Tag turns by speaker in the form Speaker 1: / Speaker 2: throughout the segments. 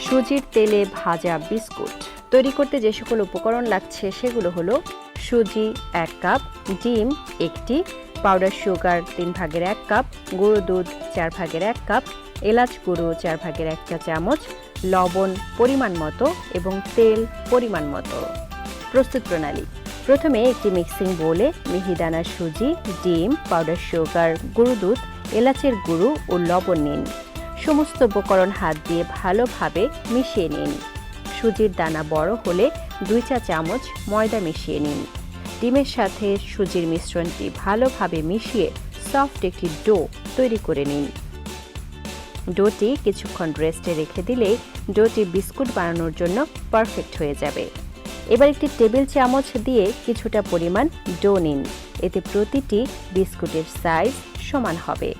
Speaker 1: সুজির তেলে ভাজা বিস্কুট তৈরি করতে যে সকল উপকরণ লাগছে সেগুলো হলো সুজি 1 কাপ, ডিম 1টি, পাউডার সুগার 3/1 কাপ, গুঁড়ো দুধ 4/1 কাপ, এলাচ গুঁড়ো 4/1 চা চামচ, লবণ পরিমাণ মতো এবং তেল পরিমাণ মতো। প্রস্তুত প্রণালী: প্রথমে একটি মিক্সিং বোলে মিহিদানা সুজি, ডিম, পাউডার সুগার, গুঁড়ো দুধ, এলাচের গুঁড়ো ও লবণ নিন। সমস্ত উপকরণ হাত দিয়ে ভালোভাবে মিশিয়ে নিন। সুজির দানা বড় হলে 2 চা চামচ ময়দা মিশিয়ে নিন। ডিমের সাথে সুজির মিশ্রণটি ভালোভাবে মিশিয়ে সফট একটি ডো তৈরি করে নিন। ডোটি কিছুক্ষণ রেস্টে রেখে দিলেই ডোটি বিস্কুট বানানোর জন্য পারফেক্ট হয়ে যাবে। এবার একটি টেবিল চামচ দিয়ে কিছুটা পরিমাণ ডো নিন। এতে প্রতিটি বিস্কুটের সাইজ সমান হবে।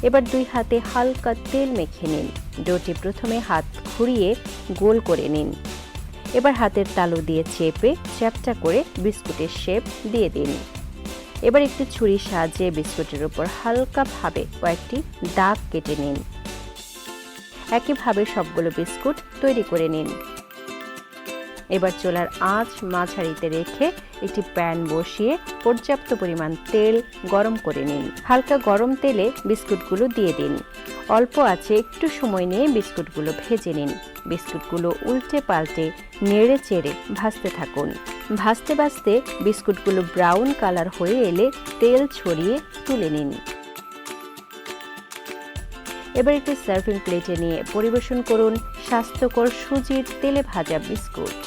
Speaker 1: এবার 2 হাতে হালকা তেল মেখে নিন। ডোটি প্রথমে হাত ঘুরিয়ে গোল করে নিন। এবার হাতের তালু দিয়ে চেপে চ্যাপ্টা করে বিস্কুটের শেপ দিয়ে দিন। এবার একটি ছুরির সাহায্যে বিস্কুটের উপর হালকাভাবে কয়েকটি দাগ কেটে নিন। একইভাবে সবগুলো বিস্কুট তৈরি করে নিন। এবার চুলার আঁচ মাঝারিতে রেখে একটি প্যান বসিয়ে পর্যাপ্ত পরিমাণ তেল গরম করে নিন। হালকা গরম তেলে বিস্কুটগুলো দিয়ে দিন। অল্প আঁচে একটু সময় নিয়ে বিস্কুটগুলো ভেজে নিন। বিস্কুটগুলো উল্টে পাল্টে নেড়ে চেড়ে ভাজতে থাকুন। ভাজতে ভাজতে বিস্কুটগুলো ব্রাউন কালার হয়ে এলে তেল ছড়িয়ে তুলে নিন। এবার একটি সার্ভিং প্লেটে নিয়ে পরিবেশন করুন স্বাস্থ্যকর সুজির তেলে ভাজা বিস্কুট।